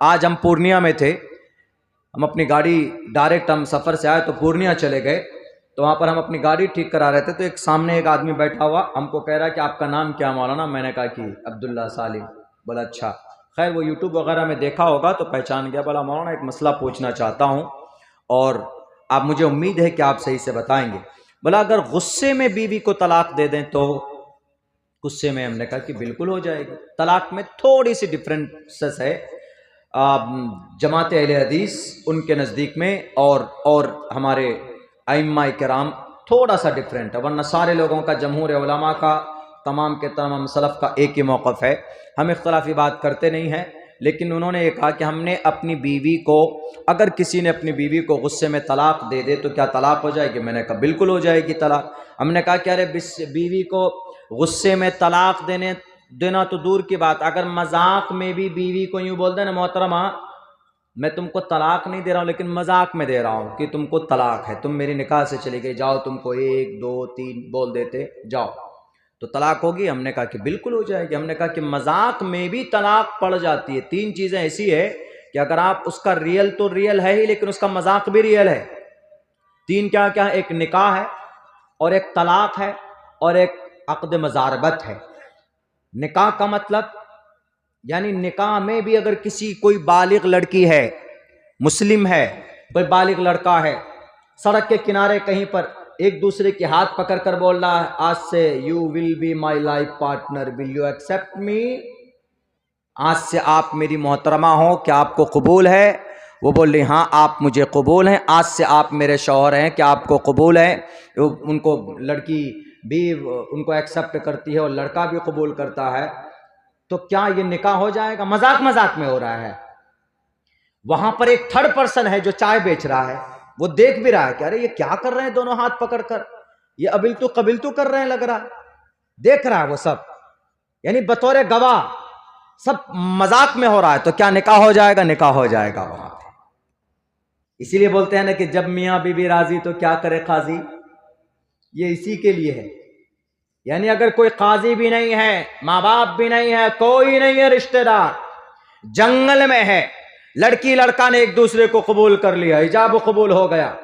आज हम पूर्णिया में थे, हम अपनी गाड़ी डायरेक्ट हम सफ़र से आए तो पूर्णिया चले गए, तो वहाँ पर हम अपनी गाड़ी ठीक करा रहे थे, तो एक सामने एक आदमी बैठा हुआ हमको कह रहा है कि आपका नाम क्या मौलाना। मैंने कहा कि अब्दुल्ला सालिम। बोला अच्छा। खैर वो यूट्यूब वगैरह में देखा होगा तो पहचान गया। बोला मौलाना एक मसला पूछना चाहता हूँ और आप मुझे उम्मीद है कि आप सही से बताएंगे। बोला अगर गुस्से में बीवी को तलाक दे दें तो? गुस्से में हमने कहा कि बिल्कुल हो जाएगी। तलाक में थोड़ी सी डिफरेंसेस है जमात अहले हदीस उनके नज़दीक में और हमारे अइम्मा किराम थोड़ा सा डिफरेंट है, वरना सारे लोगों का, जमहूर उलमा का, तमाम के तमाम सलफ़ का एक ही मौक़िफ़ है। हम इख्तलाफी बात करते नहीं हैं, लेकिन उन्होंने ये कहा कि हमने अपनी बीवी को, अगर किसी ने अपनी बीवी को गुस्से में तलाक दे दे तो क्या तलाक हो जाएगी? मैंने कहा बिल्कुल हो जाएगी तलाक। हमने कहा कि अरे बीवी को गुस्से में तलाक देना तो दूर की बात, अगर मजाक में भी बीवी को यूँ बोल देना मोहतरमा मैं तुमको तलाक नहीं दे रहा हूँ लेकिन मजाक में दे रहा हूँ कि तुमको तलाक है, तुम मेरी निकाह से चली गई, जाओ, तुमको 1 2 3 बोल देते जाओ, तो तलाक होगी? हमने कहा कि बिल्कुल हो जाएगी। हमने कहा कि मजाक में भी तलाक पड़ जाती है। 3 चीज़ें ऐसी है कि अगर आप उसका रियल तो रियल है ही, लेकिन उसका मजाक भी रियल है। 3 क्या क्या है? एक निकाह है और एक तलाक है और एक अक़्द मज़ारबत है। निकाह का मतलब यानी निकाह में भी अगर कोई बालिग लड़की है, मुस्लिम है, कोई बालिग लड़का है, सड़क के किनारे कहीं पर एक दूसरे के हाथ पकड़ कर बोल रहा है आज से you will be my life partner, will you accept me? आज से आप मेरी मोहतरमा हो, क्या आपको कबूल है? वो बोल रही हाँ आप मुझे कबूल हैं, आज से आप मेरे शौहर हैं, क्या आपको कबूल है? उनको लड़की भी उनको एक्सेप्ट करती है और लड़का भी कबूल करता है, तो क्या ये निकाह हो जाएगा? मजाक मजाक में हो रहा है। वहां पर एक थर्ड पर्सन है जो चाय बेच रहा है, वो देख भी रहा है कि अरे ये क्या कर रहे हैं दोनों हाथ पकड़कर, ये अबिल तो कबिल तो कर रहे हैं लग रहा, देख रहा है वो सब, यानी बतौर गवाह सब मजाक में हो रहा है। तो क्या निकाह हो जाएगा? निकाह हो जाएगा वहां पे। इसीलिए बोलते हैं ना कि जब मियां बीबी राजी तो क्या करे काजी, ये इसी के लिए है। यानी अगर कोई काजी भी नहीं है, माँ बाप भी नहीं है, कोई नहीं है रिश्तेदार, जंगल में है, लड़की लड़का ने एक दूसरे को कबूल कर लिया, हिजाब कबूल हो गया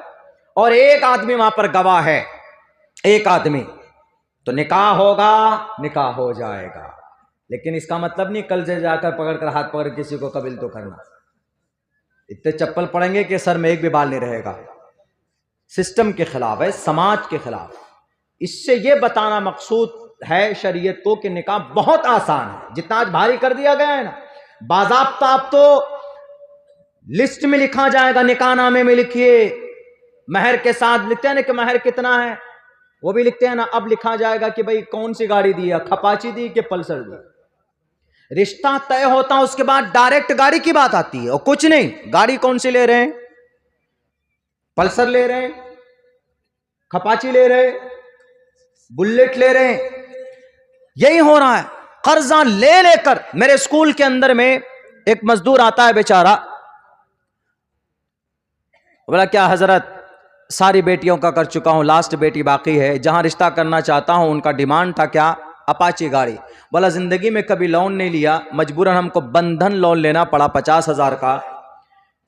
और एक आदमी वहां पर गवाह है, एक आदमी, तो निकाह होगा, निकाह हो जाएगा। लेकिन इसका मतलब नहीं कल से जाकर पकड़कर हाथ पकड़ किसी को कबील तो करना। इतने चप्पल पड़ेंगे कि सर में एक भी बाल नहीं रहेगा। सिस्टम के खिलाफ है, समाज के खिलाफ। इससे यह बताना मकसूद है शरीयत को कि निकाह बहुत आसान है, जितना आज भारी कर दिया गया है ना। बाज़ाब्ता आप तो लिस्ट में लिखा जाएगा, निकाहनामे में लिखिए, महर के साथ लिखते हैं ना कि महर कितना है, वो भी लिखते हैं ना। अब लिखा जाएगा कि भाई कौन सी गाड़ी दी है, खपाची दी कि पल्सर दी। रिश्ता तय होता है, उसके बाद डायरेक्ट गाड़ी की बात आती है और कुछ नहीं। गाड़ी कौन सी ले रहे हैं? पल्सर ले रहे हैं, खपाची ले रहे हैं, बुलेट ले रहे हैं, यही हो रहा है। कर्जा ले लेकर, मेरे स्कूल के अंदर में एक मजदूर आता है बेचारा, बोला क्या हजरत सारी बेटियों का कर चुका हूं, लास्ट बेटी बाकी है, जहां रिश्ता करना चाहता हूं उनका डिमांड था क्या? अपाची गाड़ी। बोला जिंदगी में कभी लोन नहीं लिया, मजबूरन हमको बंधन लोन लेना पड़ा 50,000 का।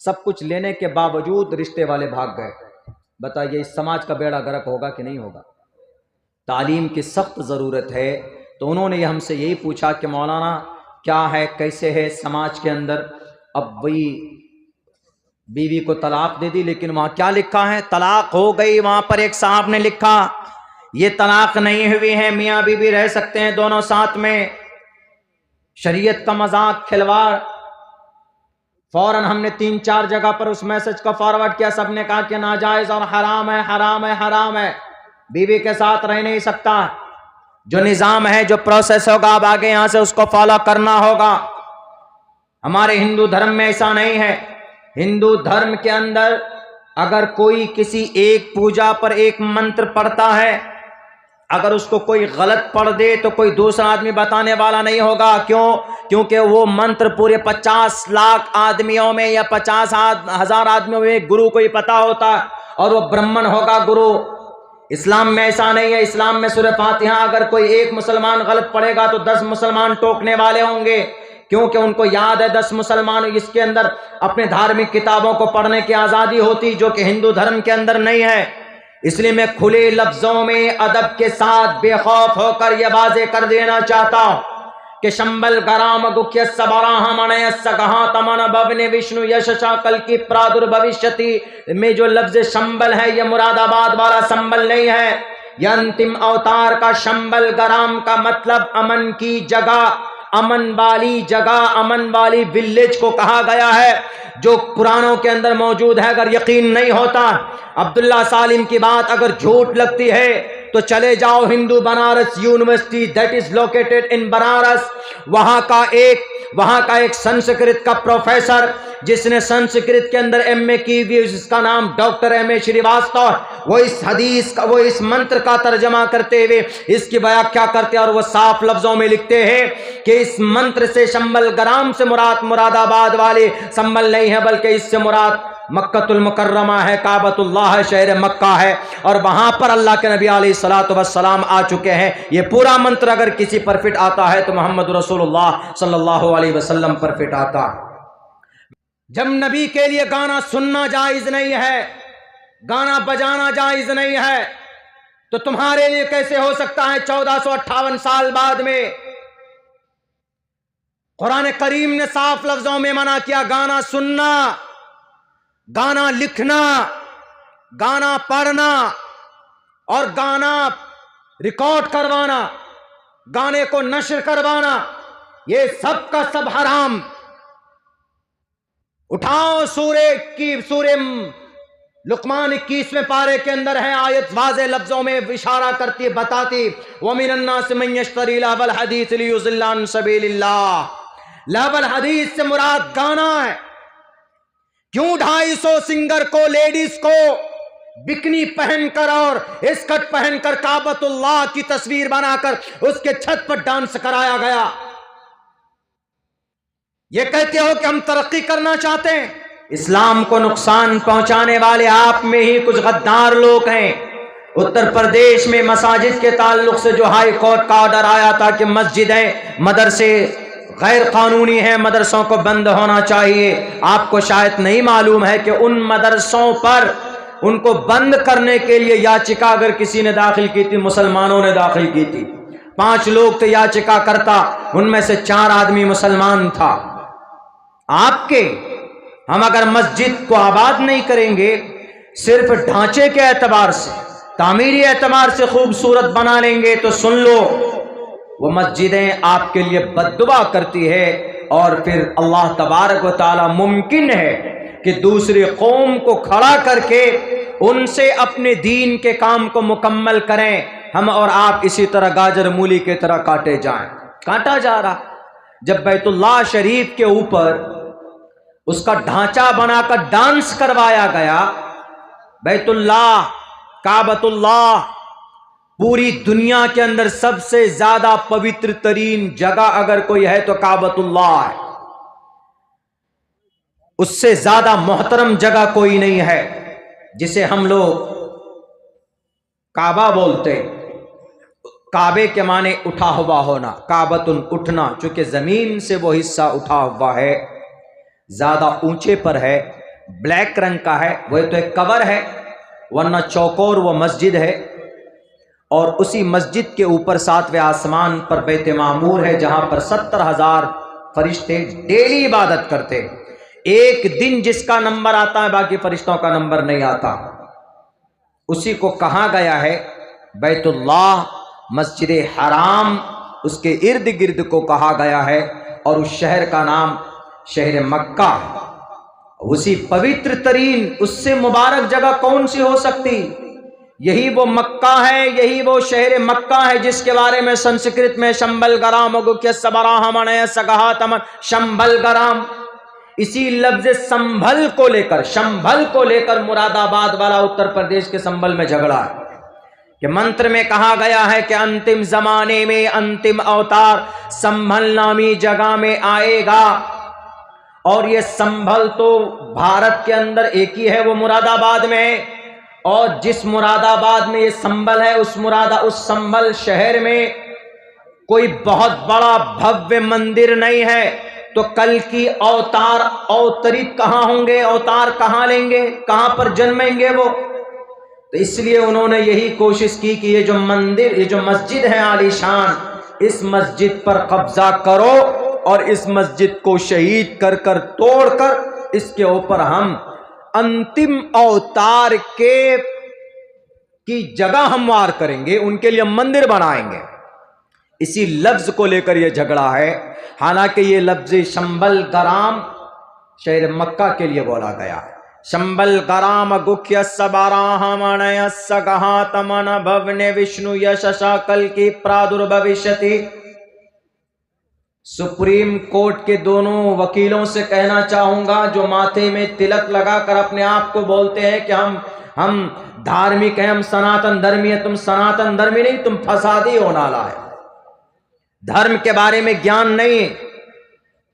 सब कुछ लेने के बावजूद रिश्ते वाले भाग गए। बताइए इस समाज का बेड़ा गर्क होगा कि नहीं होगा? तालीम की सख्त ज़रूरत है। तो उन्होंने हमसे यही पूछा कि मौलाना क्या है, कैसे है समाज के अंदर? अब वही बीवी को तलाक दे दी, लेकिन वहाँ क्या लिखा है? तलाक हो गई। वहाँ पर एक साहब ने लिखा ये तलाक नहीं हुई है, मियाँ बीवी रह सकते हैं दोनों साथ में। शरीयत का मजाक, खिलवाड़। फौरन हमने 3-4 जगह पर उस मैसेज को फॉरवर्ड किया, सबने कहा कि नाजायज और हराम है, हराम है, हराम है, बीवी के साथ रह नहीं सकता। जो निज़ाम है, जो प्रोसेस होगा अब आगे यहां से उसको फॉलो करना होगा। हमारे हिंदू धर्म में ऐसा नहीं है। हिंदू धर्म के अंदर अगर कोई किसी एक पूजा पर एक मंत्र पढ़ता है, अगर उसको कोई गलत पढ़ दे तो कोई दूसरा आदमी बताने वाला नहीं होगा। क्यों? क्योंकि वो मंत्र पूरे 50 लाख आदमियों में या 50,000 आदमियों में गुरु को ही पता होता है और वो ब्राह्मण होगा गुरु। इस्लाम में ऐसा नहीं है। इस्लाम में सूरह फातिहा अगर कोई एक मुसलमान गलत पढ़ेगा तो 10 मुसलमान टोकने वाले होंगे क्योंकि उनको याद है 10 मुसलमान इसके अंदर अपने धार्मिक किताबों को पढ़ने की आज़ादी होती, जो कि हिंदू धर्म के अंदर नहीं है। इसलिए मैं खुले लफ्जों में अदब के साथ बेखौफ होकर यह वाजे कर देना चाहता हूं कि शंबल गराम गुख्य सबराह मनय सगहा तमन भवने विष्णु यशा कल की प्रादुर्भविष्यति में जो लफ्ज शंबल है यह मुरादाबाद वाला संबल नहीं है। यह अंतिम अवतार का शंबल गराम का मतलब अमन की जगह, अमन वाली जगह, अमन वाली विलेज को कहा गया है, जो पुराणों के अंदर मौजूद है। अगर यकीन नहीं होता अब्दुल्ला सालिम की बात अगर झूठ लगती है तो चले जाओ Hindu Banaras university that is located in Banaras. वहां का एक संस्कृत का प्रोफेसर जिसने संस्कृत के अंदर एमए की हुई, जिसका नाम डॉक्टर एमए श्रीवास्तव, वो इस मंत्र का तर्जमा करते हुए इसकी व्याख्या करते और वो साफ लफ्जों में लिखते हैं कि इस मंत्र से शंबल गराम से मुराद मुरादाबाद वाले संबल नहीं है, बल्कि इससे मुराद मक्कतुल मुकर्रमा है, काबतुल्लाह है, शहर मक्का है, और वहां पर अल्लाह के नबी अलैहिस्सलातु वस्सलाम आ चुके हैं। ये पूरा मंत्र अगर किसी पर फिट आता है तो मोहम्मद रसूलुल्लाह सल्लल्लाहु अलैहि वसल्लम पर फिट आता। जब नबी के लिए गाना सुनना जायज नहीं है, गाना बजाना जायज नहीं है, तो तुम्हारे लिए कैसे हो सकता है 1458 साल बाद में कुरान करीम ने साफ लफ्जों में मना किया गाना सुनना, गाना लिखना, गाना पढ़ना और गाना रिकॉर्ड करवाना, गाने को नश्र करवाना, ये सब का सब हराम। उठाओ सूरे लुकमान 21वें पारे के अंदर है आयत, वाज़े लफ्जों में इशारा करती बताती वमिनन्नास मन यश्तरी लहवल हदीस लियुज़िल्ला अन सबीलिल्लाह। लहवल हदीस से मुराद गाना है। क्यों 250 सिंगर को, लेडीज को बिकनी पहनकर और स्कर्ट पहनकर काबतुल्लाह की तस्वीर बनाकर उसके छत पर डांस कराया गया? ये कहते हो कि हम तरक्की करना चाहते हैं। इस्लाम को नुकसान पहुंचाने वाले आप में ही कुछ गद्दार लोग हैं। उत्तर प्रदेश में मसाजिद के ताल्लुक से जो हाई कोर्ट का ऑर्डर आया था कि मस्जिदें, मदरसे गैर कानूनी हैं, मदरसों को बंद होना चाहिए, आपको शायद नहीं मालूम है कि उन मदरसों पर उनको बंद करने के लिए याचिका अगर किसी ने दाखिल की थी, मुसलमानों ने दाखिल की थी। 5 लोग थे याचिका करता, उनमें से 4 आदमी मुसलमान था। आपके हम अगर मस्जिद को आबाद नहीं करेंगे, सिर्फ ढांचे के एतबार से, तामीरी एतबार से खूबसूरत बना लेंगे, तो सुन लो वो मस्जिदें आपके लिए बद्दुआ करती है और फिर अल्लाह तबारक व तआला मुमकिन है कि दूसरी कौम को खड़ा करके उनसे अपने दीन के काम को मुकम्मल करें। हम और आप इसी तरह गाजर मूली की तरह काटे जाएं, काटा जा रहा। जब बैतुल्लाह शरीफ के ऊपर उसका ढांचा बनाकर डांस करवाया गया, बैतुल्लाह, काबतुल्लाह, पूरी दुनिया के अंदर सबसे ज्यादा पवित्र तरीन जगह अगर कोई है तो काबतुल्लाह है। उससे ज्यादा मोहतरम जगह कोई नहीं है, जिसे हम लोग काबा बोलते। काबे के माने उठा हुआ होना, काबतुन उठना, चूंकि जमीन से वो हिस्सा उठा हुआ है, ज्यादा ऊंचे पर है, ब्लैक रंग का है, वह तो एक कवर है, वरना चौकोर वो मस्जिद है। और उसी मस्जिद के ऊपर 7वें आसमान पर बैत मामूर है, जहां पर 70,000 फरिश्ते डेली इबादत करते। एक दिन जिसका नंबर आता है बाकी फरिश्तों का नंबर नहीं आता। उसी को कहा गया है बैतुल्लाह, मस्जिद हराम उसके इर्द गिर्द को कहा गया है, और उस शहर का नाम शहर मक्का। उसी पवित्र तरीन, उससे मुबारक जगह कौन सी हो सकती? यही वो मक्का है, यही वो शहर मक्का है जिसके बारे में संस्कृत में शंबल गराम शंबल गराम, इसी लफ्ज संभल को लेकर, शंभल को लेकर मुरादाबाद वाला उत्तर प्रदेश के संभल में झगड़ा है कि मंत्र में कहा गया है कि अंतिम जमाने में अंतिम अवतार संभल नामी जगह में आएगा। और ये संभल तो भारत के अंदर एक ही है, वो मुरादाबाद में है। और जिस मुरादाबाद में ये संभल है, उस संभल शहर में कोई बहुत बड़ा भव्य मंदिर नहीं है, तो कल की अवतार अवतरित कहाँ होंगे, अवतार कहाँ लेंगे, कहाँ पर जन्मेंगे वो। तो इसलिए उन्होंने यही कोशिश की कि ये जो मंदिर, ये जो मस्जिद है आलीशान, इस मस्जिद पर कब्जा करो और इस मस्जिद को शहीद कर कर तोड़कर इसके ऊपर हम अंतिम अवतार की जगह हमवार करेंगे, उनके लिए मंदिर बनाएंगे। इसी लफ्ज को लेकर यह झगड़ा है। हालांकि ये लफ्ज शंबल गराम शहर मक्का के लिए बोला गया है। शंबल गराम गुख्य सबराहमणय सगहातमन भवने विष्णु यशसा कल की प्रादुर्भविष्यति। सुप्रीम कोर्ट के दोनों वकीलों से कहना चाहूंगा जो माथे में तिलक लगाकर अपने आप को बोलते हैं कि हम धार्मिक हैं, हम सनातन धर्मी है। तुम सनातन धर्मी नहीं, तुम फसादी हो, नाला है। धर्म के बारे में ज्ञान नहीं है।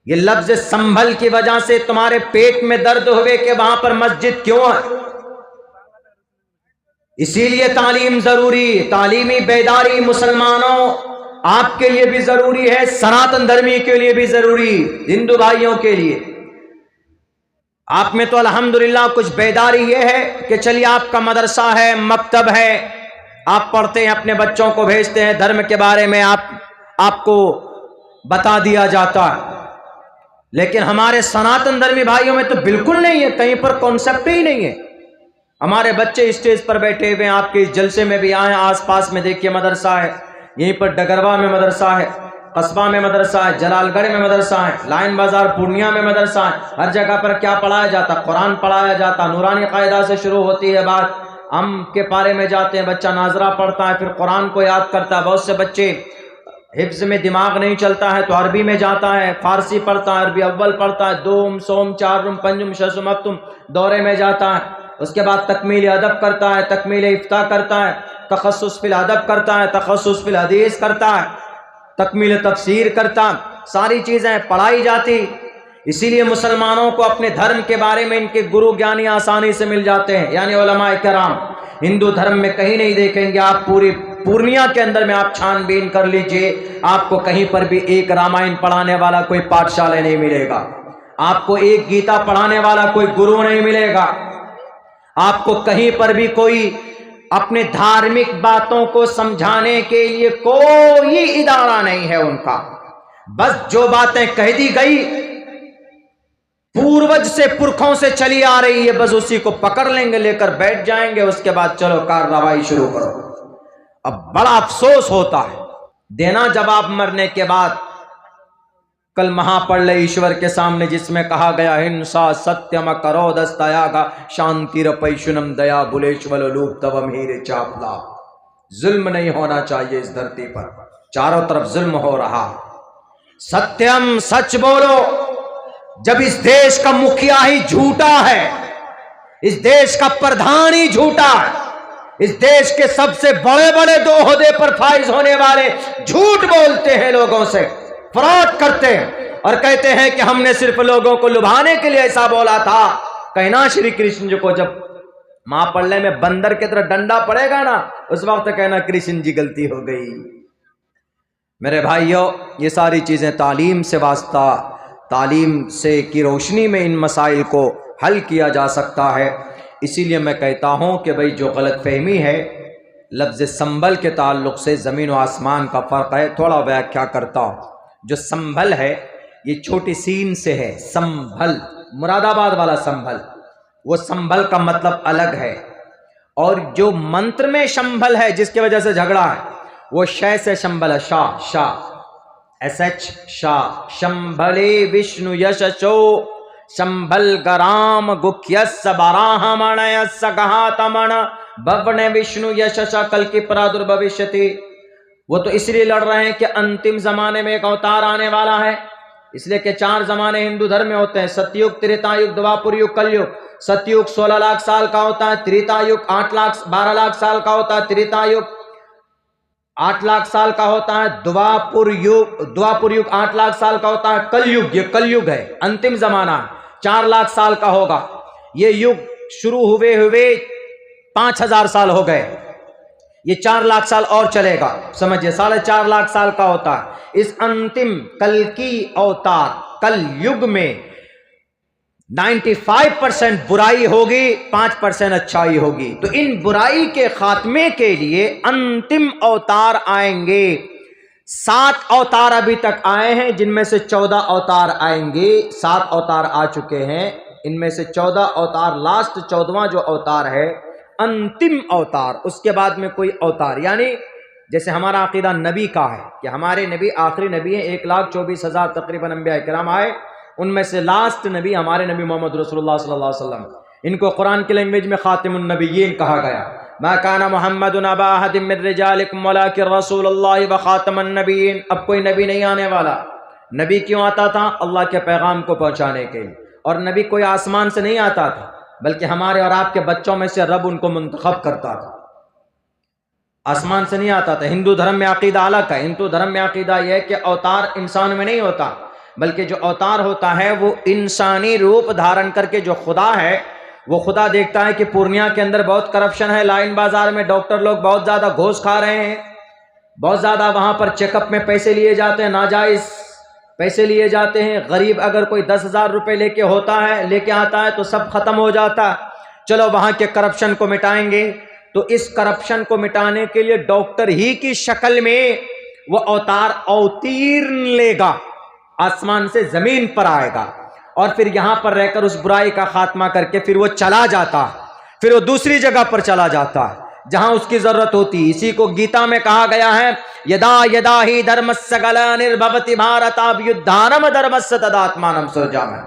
ये लफ्ज संभल की वजह से तुम्हारे पेट में दर्द हुए कि वहां पर मस्जिद क्यों है। इसीलिए तालीम जरूरी, तालीमी बेदारी मुसलमानों आपके लिए भी जरूरी है, सनातन धर्मी के लिए भी जरूरी, हिंदू भाइयों के लिए। आप में तो अल्हम्दुलिल्लाह कुछ बेदारी ये है कि चलिए आपका मदरसा है, मकतब है, आप पढ़ते हैं, अपने बच्चों को भेजते हैं, धर्म के बारे में आपको बता दिया जाता है। लेकिन हमारे सनातन धर्मी भाइयों में तो बिल्कुल नहीं है, कहीं पर कॉन्सेप्ट ही नहीं है। हमारे बच्चे स्टेज पर बैठे हुए हैं, आपके इस जलसे में भी आए, आसपास में देखिए मदरसा है, यहीं पर डगरवा में मदरसा है, कस्बा में मदरसा है, जलालगढ़ में मदरसा है, लाइन बाजार पूर्णिया में मदरसा है। हर जगह पर क्या पढ़ाया जाता? कुरान पढ़ाया जाता। नूरानी कायदा से शुरू होती है बात, हम के पारे में जाते हैं, बच्चा नाजरा पढ़ता है, फिर कुरान को याद करता है। बहुत से बच्चे हिफ्ज में दिमाग नहीं चलता है तो अरबी में जाता है, फारसी पढ़ता है, अरबी अव्वल पढ़ता है, दोम सोम चारुम पंजुम शशुम अक्तुम दौरे में जाता है। उसके बाद तकमील अदब करता है, तकमील इफ्ता करता है, तखस्सुस फिल अदब करता है, तखस्सुस फिल हदीस करता है, तकमील तफसीर करता। सारी चीज़ें पढ़ाई जाती। इसीलिए मुसलमानों को अपने धर्म के बारे में इनके गुरु ज्ञानी आसानी से मिल जाते हैं, यानी उलमाए किराम। हिंदू धर्म में कहीं नहीं देखेंगे आप, पूरी पूर्णिया के अंदर में आप छानबीन कर लीजिए, आपको कहीं पर भी एक रामायण पढ़ाने वाला कोई पाठशाला नहीं मिलेगा, आपको एक गीता पढ़ाने वाला कोई गुरु नहीं मिलेगा, आपको कहीं पर भी कोई अपने धार्मिक बातों को समझाने के लिए कोई इदारा नहीं है उनका। बस जो बातें कह दी गई पूर्वज से पुरखों से चली आ रही है, बस उसी को पकड़ लेंगे, लेकर बैठ जाएंगे, उसके बाद चलो कार्रवाई शुरू करो। अब बड़ा अफसोस होता है, देना जवाब मरने के बाद। कल महापढ़ ले ईश्वर के सामने जिसमें कहा गया हिंसा सत्यम करो दस्तयागा शांति रपैशुनम दया बुलेश्वर लूप तवम हीरे चापला। जुल्म नहीं होना चाहिए इस धरती पर, चारों तरफ जुल्म हो रहा। सत्यम सच बोलो। जब इस देश का मुखिया ही झूठा है, इस देश का प्रधान ही झूठा है, इस देश के सबसे बड़े बड़े दो ओहदे पर फाइज होने वाले झूठ बोलते हैं, लोगों से फ्रॉड करते हैं और कहते हैं कि हमने सिर्फ लोगों को लुभाने के लिए ऐसा बोला था। कहना श्री कृष्ण जी को जब महापल्ले में बंदर की तरह डंडा पड़ेगा ना, उस वक्त कहना कृष्ण जी गलती हो गई। मेरे भाइयों, ये सारी चीजें तालीम से वास्ता, तालीम से की रोशनी में इन मसाइल को हल किया जा सकता है। इसीलिए मैं कहता हूँ कि भाई जो गलतफहमी है लफ्ज़ संभल के ताल्लुक़ से, ज़मीन व आसमान का फ़र्क है, थोड़ा व्याख्या करता हूँ। जो संभल है ये छोटी सीन से है, संभल मुरादाबाद वाला संभल, वो संभल का मतलब अलग है। और जो मंत्र में संभल है जिसकी वजह से झगड़ा है वो शय से संभल है, शाह शाह SH शाह। शंभले विष्णु यशचो शंभल गराम गुख्यस बराहमणय सगहातमण भवन विष्णु यशसा कल की प्रादुर्भविष्यति। वो तो इसलिए लड़ रहे हैं कि अंतिम जमाने में एक अवतार आने वाला है, इसलिए कि 4 जमाने हिंदू धर्म में होते हैं, सतयुग, त्रेतायुग, द्वापर युग, कलयुग। सतयुग 16 लाख साल का होता है, त्रेतायुग 12 लाख साल का होता है, त्रेतायुग 8 लाख साल का होता है, द्वापर युग 8 लाख साल का होता है, कलयुग ये कलयुग है, अंतिम जमाना 4 लाख साल का होगा। ये युग शुरू हुए 5000 साल हो गए, ये 4 लाख साल और चलेगा, समझिए 4.5 लाख साल का होता है। इस अंतिम कल की अवतार कल युग में 95% बुराई होगी, 5% अच्छाई होगी। तो इन बुराई के खात्मे के लिए अंतिम अवतार आएंगे। 7 अवतार अभी तक आए हैं, जिनमें से 14 अवतार आएंगे। 7 अवतार आ चुके हैं, इनमें से 14 अवतार, लास्ट 14वां जो अवतार है अंतिम अवतार, उसके बाद में कोई अवतार, यानी जैसे हमारा अकीदा नबी का है कि हमारे नबी आखिरी नबी हैं, 1,24,000 तकरीबन अंबिया किराम आए, उनमें से लास्ट नबी हमारे नबी मोहम्मद रसूलुल्लाह सल्लल्लाहु अलैहि वसल्लम। इनको कुरान की लैंग्वेज में खातिमुन नबिय्यीन कहा गया। मा काना मुहम्मदुन अबा अहदिम मिन रिजालिकुम वलाकिन रसूलुल्लाह व खातमुन नबिय्यीन। अब कोई नबी नहीं आने वाला। नबी क्यों आता था? अल्लाह के पैगाम को पहुंचाने के लिए। और नबी कोई आसमान से नहीं आता था, बल्कि हमारे और आपके बच्चों में से रब उनको मुंतखब करता था, आसमान से नहीं आता था। हिंदू धर्म में अकीदा अलग है। हिंदू धर्म में अकीदा यह है कि अवतार इंसान में नहीं होता, बल्कि जो अवतार होता है वो इंसानी रूप धारण करके जो खुदा है, वो खुदा देखता है कि पूर्णिया के अंदर बहुत करप्शन है, लाइन बाजार में डॉक्टर लोग बहुत ज़्यादा घूस खा रहे हैं, बहुत ज़्यादा वहाँ पर चेकअप में पैसे लिए जाते हैं, नाजायज़ पैसे लिए जाते हैं। गरीब अगर कोई 10,000 रुपये लेके आता है तो सब खत्म हो जाता है। चलो वहाँ के करप्शन को मिटाएंगे। तो इस करप्शन को मिटाने के लिए डॉक्टर ही की शक्ल में वो अवतार अवतीर्ण लेगा, आसमान से जमीन पर आएगा और फिर यहां पर रहकर उस बुराई का खात्मा करके फिर वो चला जाता, फिर वो दूसरी जगह पर चला जाता है जहां उसकी जरूरत होती। इसी को गीता में कहा गया है, यदा यदा ही धर्मस्य ग्लानिर्भवति भारताभ्युत्थानम धर्मस्य तदात्मानं सृजामि।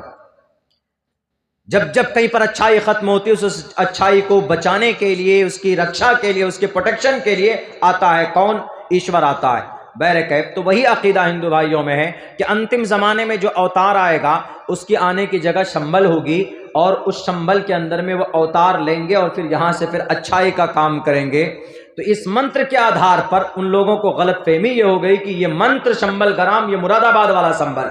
जब जब कहीं पर अच्छाई खत्म होती है, उस अच्छाई को बचाने के लिए, उसकी रक्षा के लिए, उसके प्रोटेक्शन के लिए आता है कौन? ईश्वर आता है। बहरकैफ तो वही अकीदा हिंदू भाइयों में है कि अंतिम ज़माने में जो अवतार आएगा उसकी आने की जगह शंबल होगी और उस शंबल के अंदर में वो अवतार लेंगे और फिर यहाँ से फिर अच्छाई का काम करेंगे। तो इस मंत्र के आधार पर उन लोगों को गलतफहमी ये हो गई कि ये मंत्र शंबल गराम, ये मुरादाबाद वाला शंबल।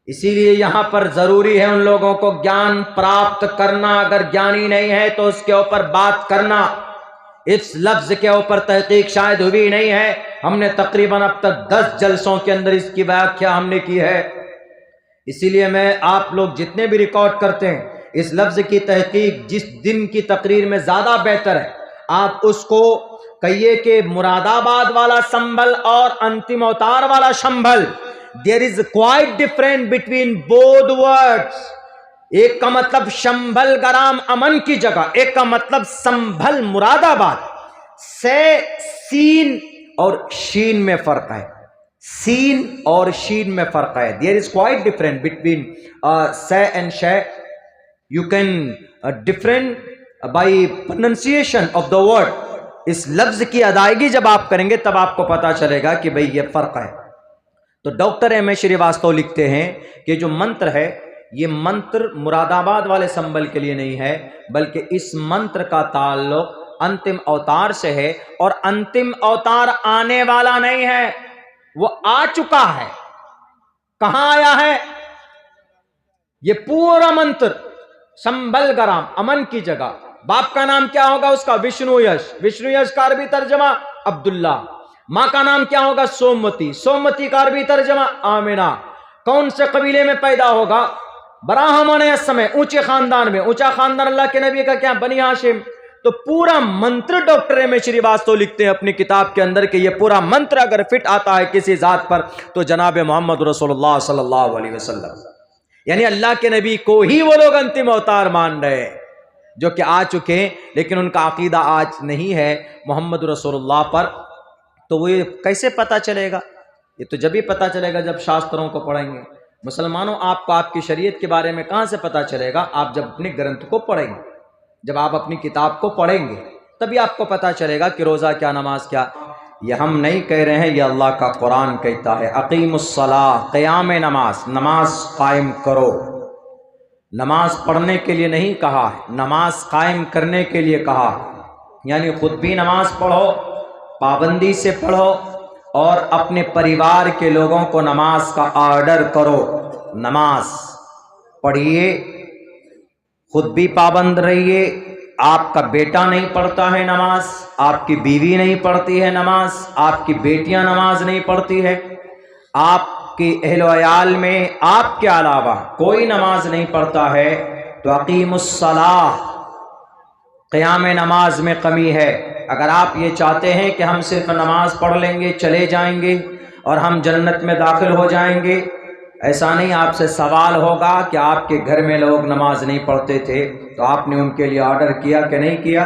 इसीलिए यहाँ पर ज़रूरी है उन लोगों को ज्ञान प्राप्त करना। अगर ज्ञानी नहीं है तो उसके ऊपर बात करना। इस लफ्ज के ऊपर तहकीक शायद हुई नहीं है। हमने तकरीबन अब तक 10 जलसों के अंदर इसकी व्याख्या हमने की है। इसीलिए मैं आप लोग जितने भी रिकॉर्ड करते हैं, इस लफ्ज की तहकीक जिस दिन की तकरीर में ज्यादा बेहतर है, आप उसको कहिए कि मुरादाबाद वाला संभल और अंतिम अवतार वाला संभल, there is quite different between both words. एक का मतलब शंभल गराम अमन की जगह, एक का मतलब संभल मुरादाबाद। से सीन और शीन में फर्क है, सीन और शीन में फर्क है। There is quite different between से एंड शे। You can different by pronunciation of the word. इस लफ्ज की अदायगी जब आप करेंगे तब आपको पता चलेगा कि भाई ये फर्क है। तो डॉक्टर एम ए श्रीवास्तव लिखते हैं कि जो मंत्र है, ये मंत्र मुरादाबाद वाले संबल के लिए नहीं है, बल्कि इस मंत्र का ताल्लुक अंतिम अवतार से है। और अंतिम अवतार आने वाला नहीं है, वो आ चुका है। कहां आया है? ये पूरा मंत्र संबल गराम अमन की जगह। बाप का नाम क्या होगा उसका? विष्णु यश। विष्णु यश का अरबी तर्जमा अब्दुल्ला। मां का नाम क्या होगा? सोमवती। सोमवती का अरबी तर्जमा आमिना। कौन से कबीले में पैदा होगा? ब्राह्मण समय, ऊंचे खानदान में। ऊंचा खानदान अल्लाह के नबी का क्या? बनी हाशिम। तो पूरा मंत्र डॉक्टर एम ए श्रीवास्तव लिखते हैं अपनी किताब के अंदर कि ये पूरा मंत्र अगर फिट आता है किसी जात पर तो जनाब मोहम्मद रसूलुल्लाह सल्लल्लाहु अलैहि वसल्लम, यानी अल्लाह के नबी को ही वो लोग अंतिम अवतार मान रहे हैं जो कि आ चुके हैं, लेकिन उनका अकीदा आज नहीं है मोहम्मद रसूलुल्लाह पर। तो वो ये कैसे पता चलेगा? ये तो जब ही पता चलेगा जब शास्त्रों को पढ़ेंगे। मुसलमानों, आपको आपकी शरीयत के बारे में कहाँ से पता चलेगा? आप जब अपने ग्रंथ को पढ़ेंगे, जब आप अपनी किताब को पढ़ेंगे, तभी आपको पता चलेगा कि रोज़ा क्या, नमाज क्या। ये हम नहीं कह रहे हैं, ये अल्लाह का कुरान कहता है। अकीमुस्सलाह, क़याम नमाज, नमाज कायम करो। नमाज पढ़ने के लिए नहीं कहा है, नमाज कायम करने के लिए कहा है। यानी खुद भी नमाज पढ़ो, पाबंदी से पढ़ो और अपने परिवार के लोगों को नमाज का ऑर्डर करो। नमाज पढ़िए, खुद भी पाबंद रहिए। आपका बेटा नहीं पढ़ता है नमाज, आपकी बीवी नहीं पढ़ती है नमाज, आपकी बेटियां नमाज नहीं पढ़ती है, आप आपकी अहल अयाल में आपके अलावा कोई नमाज नहीं पढ़ता है तो अकीमुस्सलाह, क़याम नमाज में कमी है। अगर आप ये चाहते हैं कि हम सिर्फ नमाज पढ़ लेंगे चले जाएंगे और हम जन्नत में दाखिल हो जाएंगे, ऐसा नहीं। आपसे सवाल होगा कि आपके घर में लोग नमाज नहीं पढ़ते थे तो आपने उनके लिए ऑर्डर किया कि नहीं किया।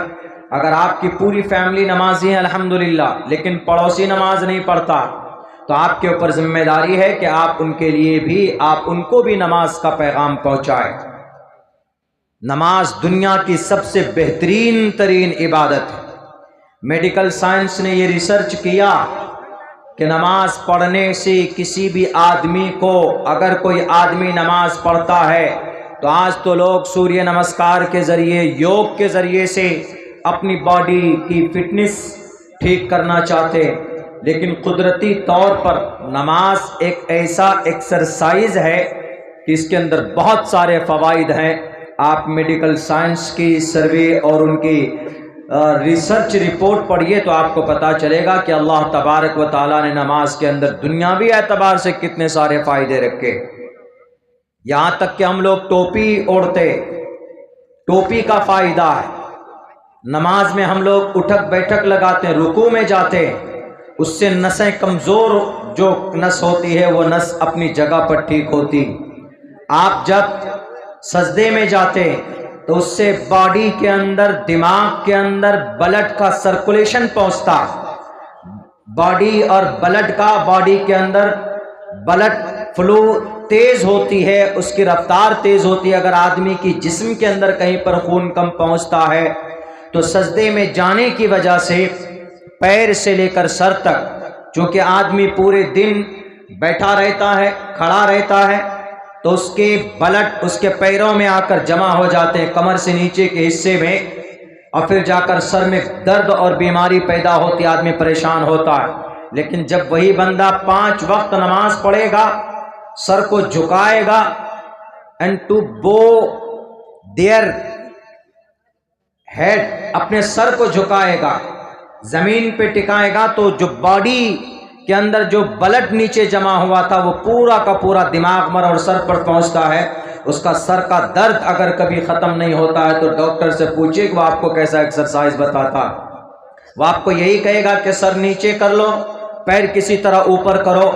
अगर आपकी पूरी फैमिली नमाजी है अल्हम्दुलिल्लाह, लेकिन पड़ोसी नमाज नहीं पढ़ता, तो आपके ऊपर जिम्मेदारी है कि आप उनके लिए भी, आप उनको भी नमाज का पैगाम पहुँचाएँ। नमाज दुनिया की सबसे बेहतरीन तरीन इबादत है। मेडिकल साइंस ने ये रिसर्च किया कि नमाज पढ़ने से किसी भी आदमी को, अगर कोई आदमी नमाज पढ़ता है तो आज तो लोग सूर्य नमस्कार के ज़रिए, योग के ज़रिए से अपनी बॉडी की फिटनेस ठीक करना चाहते, लेकिन कुदरती तौर पर नमाज एक ऐसा एक्सरसाइज है कि इसके अंदर बहुत सारे फ़वाइद हैं। आप मेडिकल साइंस की सर्वे और उनकी रिसर्च रिपोर्ट पढ़िए तो आपको पता चलेगा कि अल्लाह तबारक व ताला ने नमाज के अंदर दुनियावी एतबार से कितने सारे फ़ायदे रखे। यहाँ तक कि हम लोग टोपी ओढ़ते, टोपी का फ़ायदा है। नमाज में हम लोग उठक बैठक लगाते हैं, रुकू में जाते हैं, उससे नसें कमज़ोर जो नस होती है वो नस अपनी जगह पर ठीक होती। आप जब सजदे में जाते तो उससे बॉडी के अंदर, दिमाग के अंदर ब्लड का सर्कुलेशन पहुंचता। बॉडी और ब्लड का, बॉडी के अंदर ब्लड फ्लो तेज होती है, उसकी रफ्तार तेज होती है। अगर आदमी की जिस्म के अंदर कहीं पर खून कम पहुंचता है तो सजदे में जाने की वजह से पैर से लेकर सर तक, चूँकि आदमी पूरे दिन बैठा रहता है, खड़ा रहता है, तो उसके ब्लड उसके पैरों में आकर जमा हो जाते हैं, कमर से नीचे के हिस्से में, और फिर जाकर सर में दर्द और बीमारी पैदा होती, आदमी परेशान होता है। लेकिन जब वही बंदा 5 वक्त नमाज पढ़ेगा, सर को झुकाएगा, एंड टू बो देयर हेड, अपने सर को झुकाएगा, जमीन पे टिकाएगा, तो जो बॉडी के अंदर जो ब्लड नीचे जमा हुआ था वो पूरा का पूरा दिमाग में और सर पर पहुंचता है। उसका सर का दर्द अगर कभी ख़त्म नहीं होता है तो डॉक्टर से पूछिए कि वो आपको कैसा एक्सरसाइज बताता। वो आपको यही कहेगा कि सर नीचे कर लो, पैर किसी तरह ऊपर करो,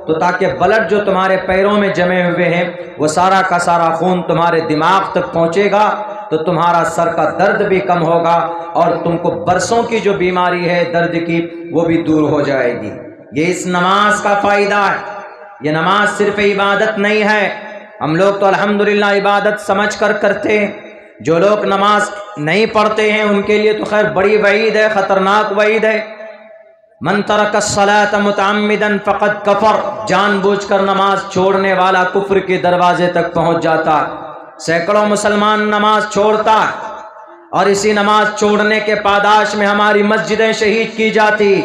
तो ताकि ब्लड जो तुम्हारे पैरों में जमे हुए हैं वो सारा का सारा खून तुम्हारे दिमाग तक पहुंचेगा, तो तुम्हारा सर का दर्द भी कम होगा और तुमको बरसों की जो बीमारी है दर्द की वो भी दूर हो जाएगी। ये इस नमाज का फ़ायदा है। ये नमाज सिर्फ इबादत नहीं है, हम लोग तो अल्हम्दुलिल्लाह इबादत समझ कर करते हैं। जो लोग नमाज नहीं पढ़ते हैं उनके लिए तो खैर बड़ी वईद है, ख़तरनाक वईद है। मन तरक अस्सलात मुतअम्मिदन फ़क़द कफ़र, जानबूझकर नमाज छोड़ने वाला कुफ्र के दरवाजे तक पहुँच जाता है। सैकड़ों मुसलमान नमाज छोड़ता है और इसी नमाज छोड़ने के पादाश में हमारी मस्जिदें शहीद की जाती।